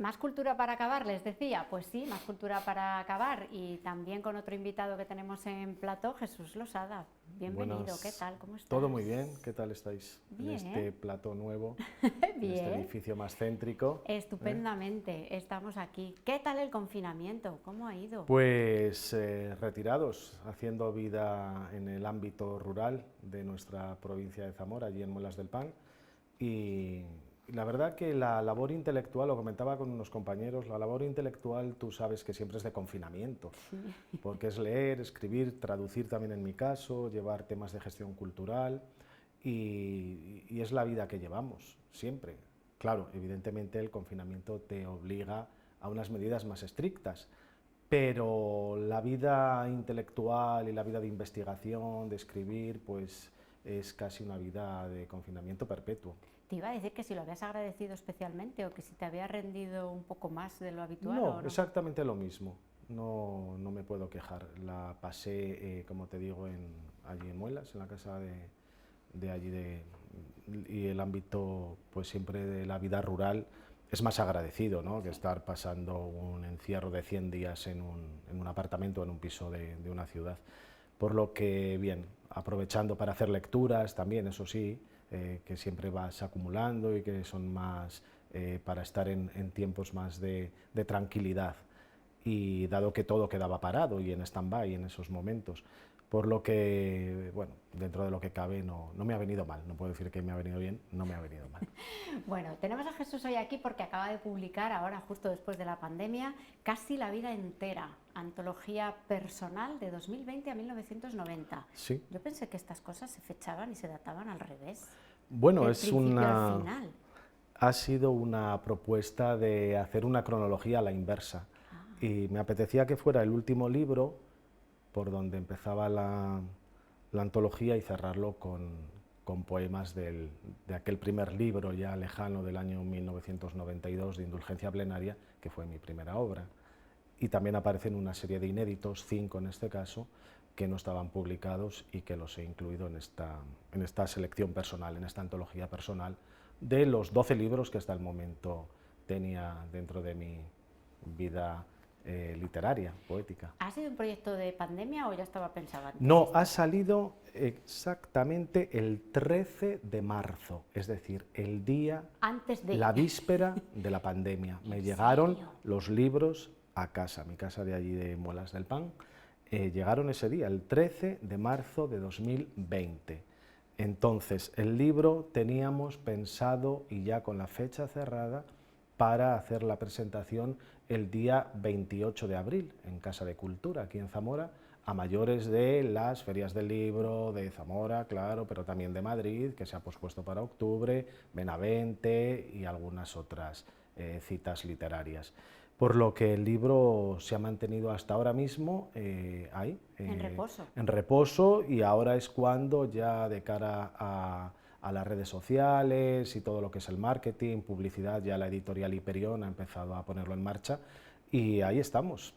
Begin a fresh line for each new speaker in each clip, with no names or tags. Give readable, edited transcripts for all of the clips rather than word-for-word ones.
Más cultura para acabar, les decía. Pues sí, más cultura para acabar. Y también con otro invitado que tenemos en plató, Jesús Losada. Bienvenido, ¿qué
Buenas,
tal? ¿Cómo estás?
todo muy bien, ¿qué tal estáis en
Bien,
este plató nuevo, en este
bien.
edificio más céntrico?
Estupendamente, estamos aquí. ¿Qué tal el confinamiento? ¿Cómo ha ido?
Pues retirados, haciendo vida en el ámbito rural de nuestra provincia de Zamora, allí en Muelas del Pan, y la verdad que la labor intelectual, lo comentaba con unos compañeros, la labor intelectual tú sabes que siempre es de confinamiento,
Sí.
porque es leer, escribir, traducir también en mi caso, llevar temas de gestión cultural y es la vida que llevamos siempre. Claro, evidentemente el confinamiento te obliga a unas medidas más estrictas, pero la vida intelectual y la vida de investigación, de escribir, pues es casi una vida de confinamiento perpetuo.
Te iba a decir que si lo habías agradecido especialmente o que si te había rendido un poco más de lo habitual
No,
o no.
exactamente lo mismo. No, no me puedo quejar. La pasé, como te digo, allí en Muelas, en la casa de allí y el ámbito, pues siempre de la vida rural es más agradecido, ¿no? Que estar pasando un encierro de 100 días en un apartamento, en un piso de una ciudad. Por lo que, bien, aprovechando para hacer lecturas también, eso sí, que siempre vas acumulando y que son más para estar en tiempos más de tranquilidad. Y dado que todo quedaba parado y en stand-by en esos momentos, por lo que, bueno, dentro de lo que cabe no me ha venido mal, no puedo decir que me ha venido bien, no me ha venido mal.
Bueno, tenemos a Jesús hoy aquí porque acaba de publicar, ahora justo después de la pandemia, Casi la vida entera, antología personal de 2020 a 1990.
Sí,
Yo pensé que estas cosas se fechaban y se databan al revés,
bueno,
del principio al final.
ha sido una propuesta de hacer una cronología a la inversa y me apetecía que fuera el último libro por donde empezaba la antología y cerrarlo con poemas de aquel primer libro ya lejano del año 1992 de Indulgencia Plenaria, que fue mi primera obra. Y también aparecen una serie de inéditos, 5 en este caso, que no estaban publicados y que los he incluido en esta selección personal, en esta antología personal, de los 12 libros que hasta el momento tenía dentro de mi vida literaria, poética.
¿Ha sido un proyecto de pandemia o ya estaba pensado antes
No, ha
esto?
salido exactamente el 13 de marzo, es decir, el día,
Antes de...
la víspera de la pandemia.
¿En
Me llegaron
serio?
los libros a casa, mi casa de allí de Muelas del Pan, llegaron ese día, el 13 de marzo de 2020. Entonces, el libro teníamos pensado, y ya con la fecha cerrada, para hacer la presentación el día 28 de abril en Casa de Cultura, aquí en Zamora, a mayores de las ferias del libro de Zamora, claro, pero también de Madrid, que se ha pospuesto para octubre, Benavente y algunas otras citas literarias. Por lo que el libro se ha mantenido hasta ahora mismo ahí,
En reposo.
en reposo, y ahora es cuando ya de cara a las redes sociales y todo lo que es el marketing, publicidad, ya la editorial Hiperión ha empezado a ponerlo en marcha y ahí estamos.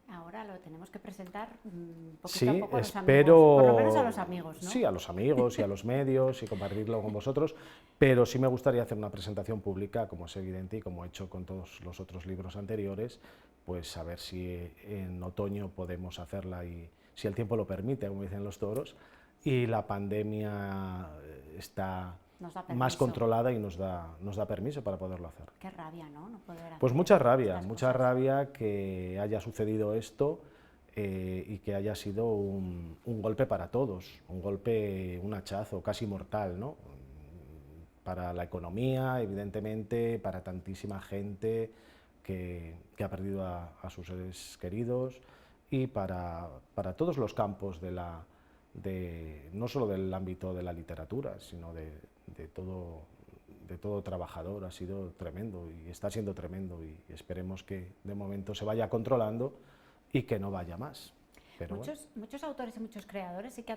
Ahora lo tenemos que presentar poquito a
Sí,
poco a los amigos, por lo menos a los
espero,
amigos, ¿no?
sí, a los amigos y a los medios y compartirlo con vosotros, pero sí me gustaría hacer una presentación pública, como es evidente y como he hecho con todos los otros libros anteriores, pues a ver si en otoño podemos hacerla y si el tiempo lo permite, como dicen los toros, y la pandemia está
Nos da
más
permiso.
controlada y nos da permiso para poderlo hacer.
Qué rabia, ¿no? No poder
Pues
hacer estas
mucha
cosas.
rabia que haya sucedido esto y que haya sido un golpe para todos, un golpe, un hachazo casi mortal, ¿no? Para la economía, evidentemente, para tantísima gente que ha perdido a sus seres queridos y para todos los campos no solo del ámbito de la literatura, sino de todo trabajador. Ha sido tremendo y está siendo tremendo y esperemos que de momento se vaya controlando y que no vaya más. Pero bueno.
Muchos autores y muchos creadores sí que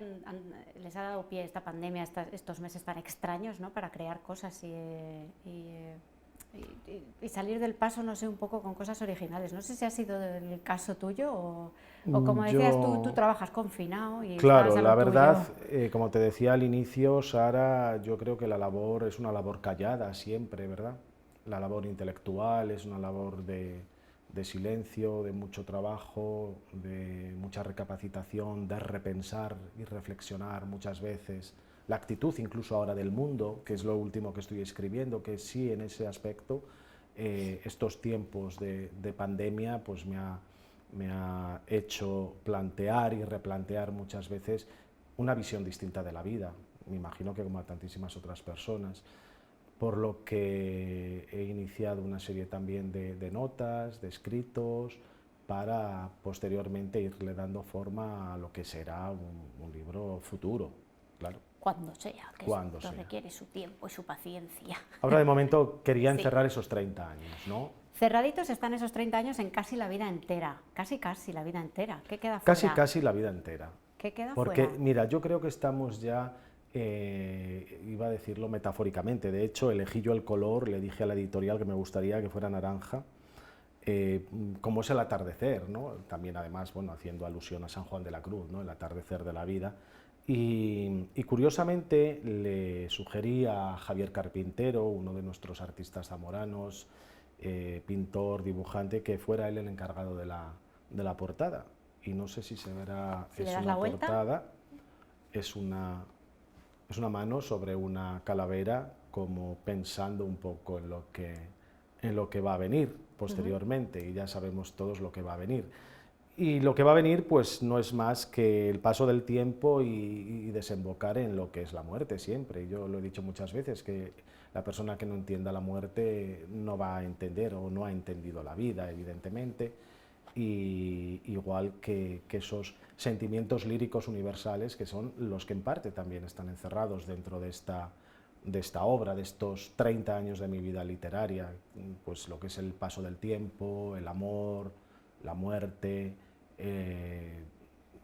les ha dado pie esta pandemia, estos meses tan extraños, ¿no? Para crear cosas y salir del paso, no sé, un poco con cosas originales. No sé si ha sido el caso tuyo o como decías tú
Yo,
trabajas confinado y estabas
claro,
a
la
lo
verdad,
tuyo.
como te decía al inicio, Sara, yo creo que la labor es una labor callada siempre, ¿verdad? la labor intelectual es una labor de silencio, de mucho trabajo, de mucha recapacitación, de repensar y reflexionar muchas veces la actitud incluso ahora del mundo, que es lo último que estoy escribiendo, que sí en ese aspecto estos tiempos de pandemia pues me ha hecho plantear y replantear muchas veces una visión distinta de la vida, me imagino que como a tantísimas otras personas, por lo que he iniciado una serie también de notas, de escritos, para posteriormente irle dando forma a lo que será un libro futuro, claro.
Cuando sea, que
Cuando
esto
sea.
requiere su tiempo y su paciencia.
Ahora de momento quería
Sí.
encerrar esos 30 años, ¿no?
Cerraditos están esos 30 años en casi la vida entera, casi la vida entera. ¿Qué queda
Casi,
fuera?
casi la vida entera.
¿Qué queda
Porque,
fuera?
mira, yo creo que estamos ya, iba a decirlo metafóricamente, de hecho elegí yo el color, le dije a la editorial que me gustaría que fuera naranja, como es el atardecer, ¿no? También además, bueno, haciendo alusión a San Juan de la Cruz, ¿no? El atardecer de la vida. Y curiosamente le sugerí a Javier Carpintero, uno de nuestros artistas zamoranos, pintor, dibujante, que fuera él el encargado de la portada. Y no sé si se verá,
Si le
es
das
una
la vuelta.
portada, es una mano sobre una calavera, como pensando un poco en lo que va a venir posteriormente, y ya sabemos todos lo que va a venir. Y lo que va a venir pues no es más que el paso del tiempo y desembocar en lo que es la muerte siempre. Yo lo he dicho muchas veces, que la persona que no entienda la muerte no va a entender o no ha entendido la vida, evidentemente, y igual que esos sentimientos líricos universales que son los que en parte también están encerrados dentro de esta obra, de estos 30 años de mi vida literaria, pues lo que es el paso del tiempo, el amor, la muerte,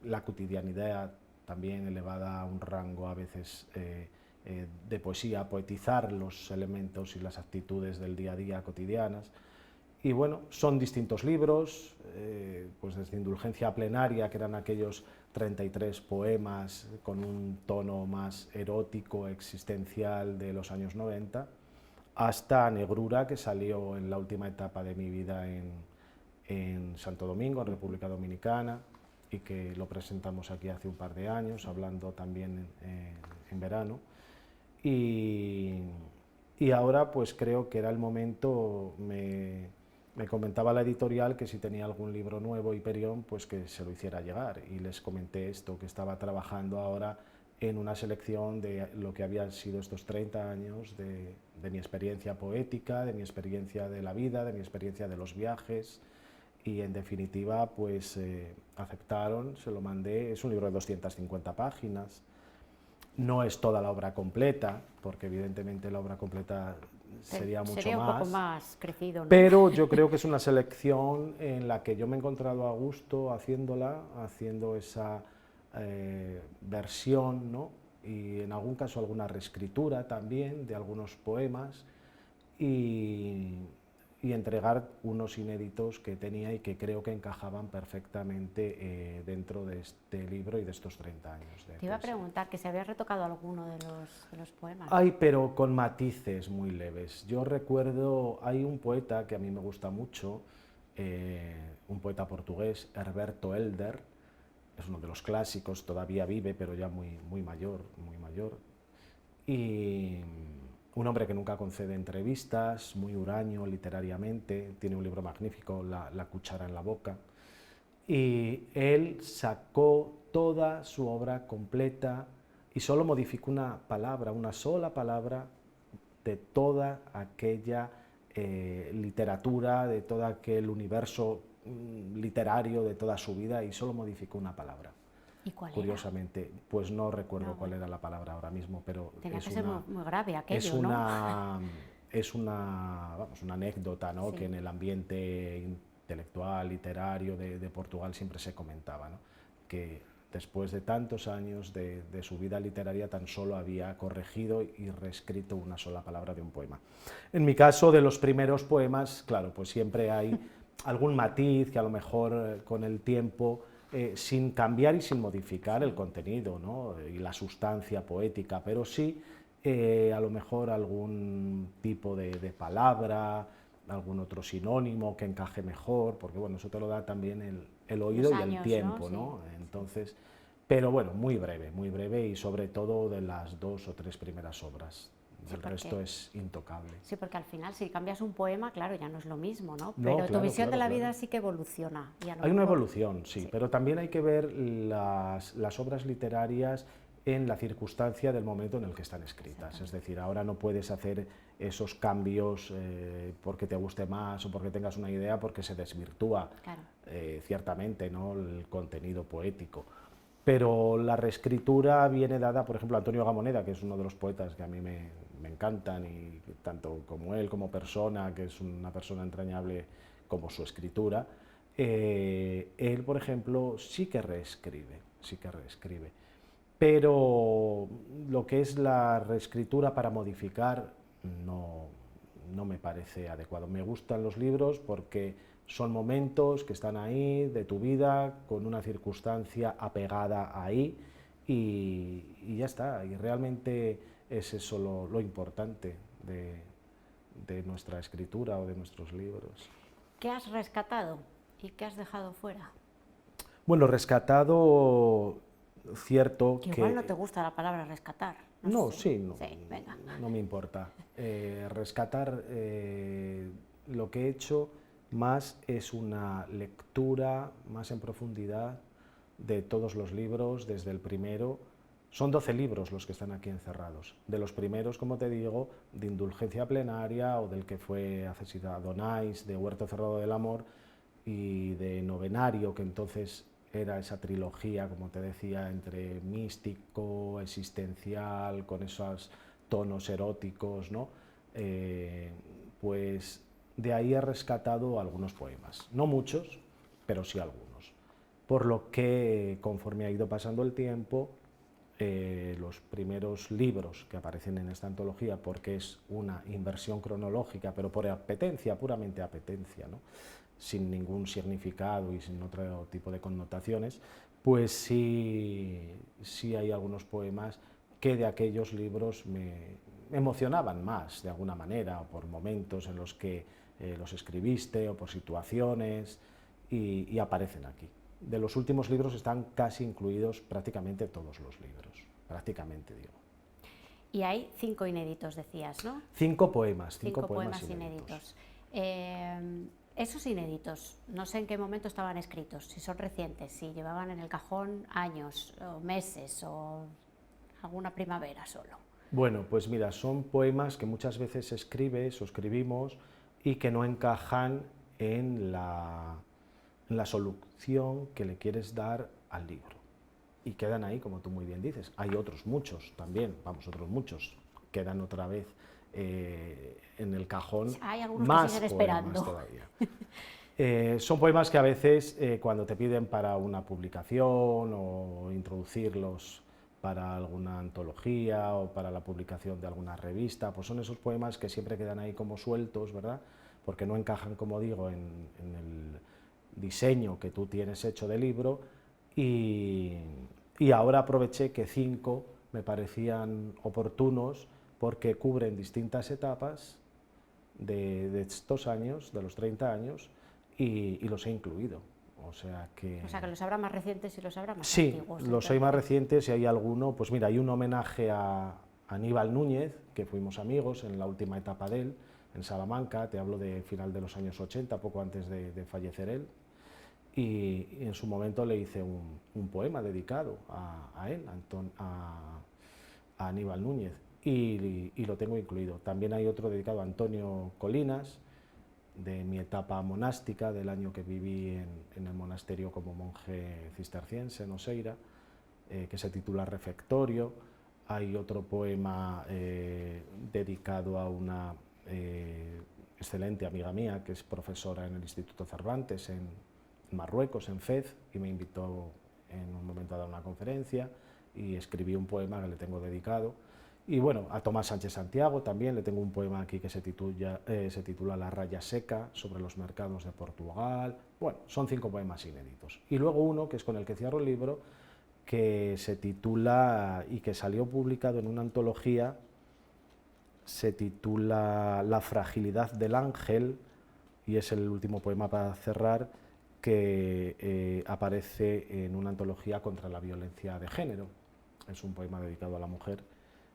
la cotidianidad también elevada a un rango a veces de poesía, poetizar los elementos y las actitudes del día a día cotidianas. Y bueno, son distintos libros, pues desde Indulgencia Plenaria, que eran aquellos 33 poemas con un tono más erótico, existencial de los años 90, hasta Negrura, que salió en la última etapa de mi vida en Santo Domingo, en República Dominicana, y que lo presentamos aquí hace un par de años, hablando también en verano. Y ahora pues creo que era el momento, me comentaba la editorial que si tenía algún libro nuevo, Hiperión, pues que se lo hiciera llegar, y les comenté esto, que estaba trabajando ahora en una selección de lo que habían sido estos 30 años de mi experiencia poética, de mi experiencia de la vida, de mi experiencia de los viajes, y en definitiva pues aceptaron, se lo mandé. Es un libro de 250 páginas, no es toda la obra completa, porque evidentemente la obra completa sería mucho
Sería un
más,
poco más crecido, ¿no?
pero yo creo que es una selección en la que yo me he encontrado a gusto haciéndola, haciendo esa versión, ¿no? Y en algún caso alguna reescritura también de algunos poemas, y entregar unos inéditos que tenía y que creo que encajaban perfectamente dentro de este libro y de estos 30 años.
Te iba a preguntar que si habías retocado alguno de los poemas.
Ay, pero con matices muy leves. Yo recuerdo, hay un poeta que a mí me gusta mucho, un poeta portugués, Herberto Helder, es uno de los clásicos, todavía vive, pero ya muy mayor, y un hombre que nunca concede entrevistas, muy huraño literariamente, tiene un libro magnífico, La cuchara en la boca, y él sacó toda su obra completa y solo modificó una palabra, una sola palabra de toda aquella literatura, de todo aquel universo literario de toda su vida, y solo modificó una palabra.
¿Y cuál
Curiosamente, pues no recuerdo
No,
cuál era la palabra ahora mismo, pero
Tenía
es
que ser muy grave aquello,
es una anécdota, ¿no?
Sí.
Que en el ambiente intelectual, literario de Portugal siempre se comentaba, ¿no? Que después de tantos años de su vida literaria tan solo había corregido y reescrito una sola palabra de un poema. En mi caso, de los primeros poemas, claro, pues siempre hay algún matiz que a lo mejor con el tiempo, sin cambiar y sin modificar el contenido, ¿no? Y la sustancia poética, pero sí a lo mejor algún tipo de palabra, algún otro sinónimo que encaje mejor, porque bueno, eso te lo da también el oído
Los
y
años,
el tiempo,
¿no?
¿no?
Sí.
Entonces, pero bueno, muy breve y sobre todo de las 2 o 3 primeras obras.
Sí,
El resto es intocable.
sí, porque al final si cambias un poema, claro, ya no es lo mismo, ¿no?
No,
Pero tu
claro,
visión de
claro,
la
claro.
vida sí que evoluciona y a lo
Hay una
mejor...
evolución, sí,
Sí,
pero también hay que ver las obras literarias en la circunstancia del momento en el que están escritas. Es decir, ahora no puedes hacer esos cambios porque te guste más o porque tengas una idea, porque se desvirtúa
claro.
ciertamente, ¿no?, el contenido poético. Pero la reescritura viene dada, por ejemplo, Antonio Gamoneda, que es uno de los poetas que a mí me encantan, y tanto como él como persona, que es una persona entrañable, como su escritura, él, por ejemplo, sí que reescribe, pero lo que es la reescritura para modificar no, no me parece adecuado. Me gustan los libros porque son momentos que están ahí de tu vida, con una circunstancia apegada ahí, y ya está. Y realmente es eso lo importante de nuestra escritura o de nuestros libros.
¿Qué has rescatado y qué has dejado fuera?
Bueno, rescatado, cierto
Que igual no te
que...
gusta la palabra rescatar, no
No,
sé.
sí, no,
Sí, venga.
no me importa. Rescatar lo que he hecho más es una lectura más en profundidad de todos los libros, desde el primero. Son 12 libros los que están aquí encerrados. De los primeros, como te digo, de Indulgencia Plenaria, o del que fue asesinado Donais, de Huerto Cerrado del Amor, y de Novenario, que entonces era esa trilogía, como te decía, entre místico, existencial, con esos tonos eróticos, ¿no? Pues de ahí he rescatado algunos poemas, no muchos, pero sí algunos. Por lo que, conforme ha ido pasando el tiempo, los primeros libros que aparecen en esta antología, porque es una inversión cronológica, pero por apetencia, puramente apetencia, ¿no?, sin ningún significado y sin otro tipo de connotaciones, pues sí hay algunos poemas que de aquellos libros me emocionaban más, de alguna manera, o por momentos en los que los escribiste, o por situaciones, y aparecen aquí. De los últimos libros están casi incluidos prácticamente todos los libros, prácticamente, digo.
Y hay 5 inéditos, decías, ¿no?
5 poemas,
5
poemas
poemas
inéditos.
Esos inéditos, no sé en qué momento estaban escritos, si son recientes, si llevaban en el cajón años o meses o alguna primavera solo.
Bueno, pues mira, son poemas que muchas veces escribes o escribimos y que no encajan en la solución que le quieres dar al libro. Y quedan ahí, como tú muy bien dices. Hay otros muchos también, otros muchos, quedan otra vez en el cajón.
Hay algunos
más
que siguen
poemas
esperando.
todavía. Son poemas que a veces cuando te piden para una publicación o introducirlos para alguna antología o para la publicación de alguna revista, pues son esos poemas que siempre quedan ahí como sueltos, ¿verdad? Porque no encajan, como digo, en el diseño que tú tienes hecho de libro, y ahora aproveché que 5 me parecían oportunos porque cubren distintas etapas de estos años, de los 30 años, y los he incluido. O sea que
los habrá más recientes y los habrá más
sí,
antiguos.
los hay más recientes, y hay alguno, pues mira, hay un homenaje a Aníbal Núñez, que fuimos amigos en la última etapa de él, en Salamanca, te hablo de final de los años 80, poco antes de fallecer él, y en su momento le hice un poema dedicado a él, a Aníbal Núñez, y lo tengo incluido. También hay otro dedicado a Antonio Colinas, de mi etapa monástica, del año que viví en el monasterio como monje cisterciense en Oseira, que se titula Refectorio. Hay otro poema dedicado a una excelente amiga mía, que es profesora en el Instituto Cervantes en Marruecos, en Fez, y me invitó en un momento a dar una conferencia, y escribí un poema que le tengo dedicado. Y bueno, a Tomás Sánchez Santiago también le tengo un poema aquí que se titula La raya seca, sobre los mercados de Portugal. Bueno, son 5 poemas inéditos. Y luego uno, que es con el que cierro el libro, que se titula, y que salió publicado en una antología se titula La fragilidad del ángel y es el último poema para cerrar que aparece en una antología contra la violencia de género. Es un poema dedicado a la mujer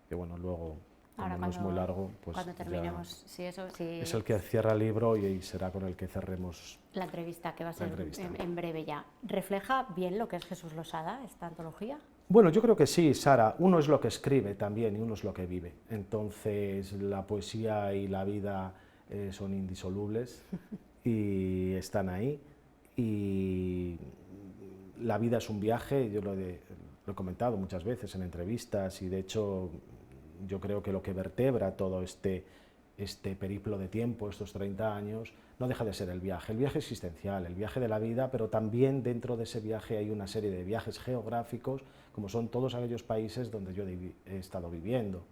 que, bueno, luego, como no es muy largo, pues
cuando terminemos, si
es el que cierra el libro y será con el que cerremos
la entrevista, que va a ser en breve ya. ¿Refleja bien lo que es Jesús Losada, esta antología?
Bueno, yo creo que sí, Sara. Uno es lo que escribe también y uno es lo que vive. Entonces, la poesía y la vida son indisolubles y están ahí. Y la vida es un viaje, yo lo he comentado muchas veces en entrevistas y de hecho yo creo que lo que vertebra todo este periplo de tiempo, estos 30 años, no deja de ser el viaje existencial, el viaje de la vida, pero también dentro de ese viaje hay una serie de viajes geográficos, como son todos aquellos países donde yo he estado viviendo,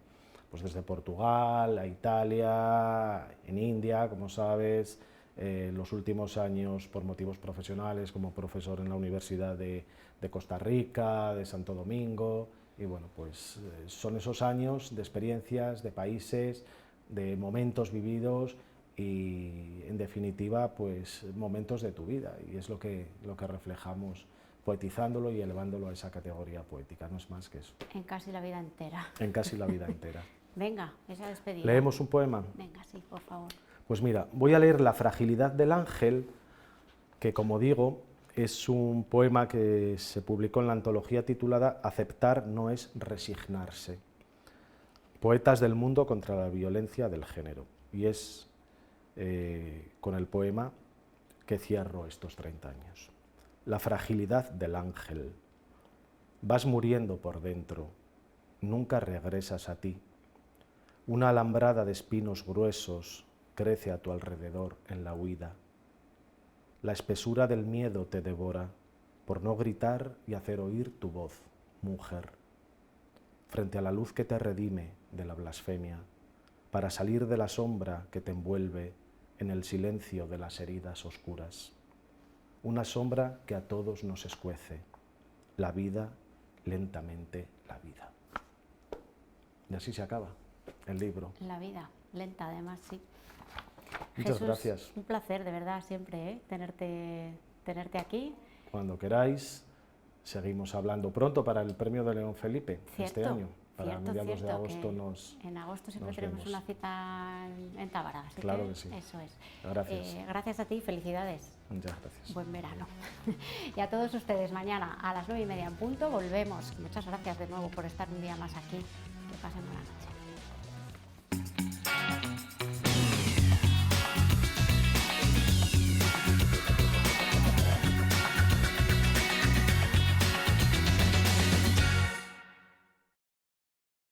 pues desde Portugal a Italia, en India, como sabes, los últimos años por motivos profesionales como profesor en la Universidad de Costa Rica, de Santo Domingo, y bueno, pues son esos años de experiencias, de países, de momentos vividos y en definitiva pues momentos de tu vida, y es lo que reflejamos poetizándolo y elevándolo a esa categoría poética, no es más que eso.
En casi la vida entera.
En casi la vida entera.
Venga, esa despedida.
¿Leemos un poema?
Venga, sí, por favor.
Pues mira, voy a leer La fragilidad del ángel, que como digo, es un poema que se publicó en la antología titulada Aceptar no es resignarse. Poetas del mundo contra la violencia del género. Y es con el poema que cierro estos 30 años. La fragilidad del ángel. Vas muriendo por dentro, nunca regresas a ti. Una alambrada de espinos gruesos crece a tu alrededor en la huida. La espesura del miedo te devora por no gritar y hacer oír tu voz, mujer, frente a la luz que te redime de la blasfemia, para salir de la sombra que te envuelve en el silencio de las heridas oscuras. Una sombra que a todos nos escuece, la vida, lentamente la vida. Y así se acaba el libro.
La vida, lenta además, sí.
Muchas
Jesús,
gracias.
Un placer, de verdad, siempre, tenerte aquí.
Cuando queráis, seguimos hablando pronto para el premio de León Felipe este año. Para mediados de agosto
en agosto siempre tenemos
vemos.
una cita en Tábara. Así
claro que sí.
Eso es.
Gracias.
Gracias a ti, felicidades.
Muchas gracias.
Buen verano. Y a todos ustedes, mañana a las 9:30 en punto volvemos. Muchas gracias de nuevo por estar un día más aquí. Que pasen buena noche.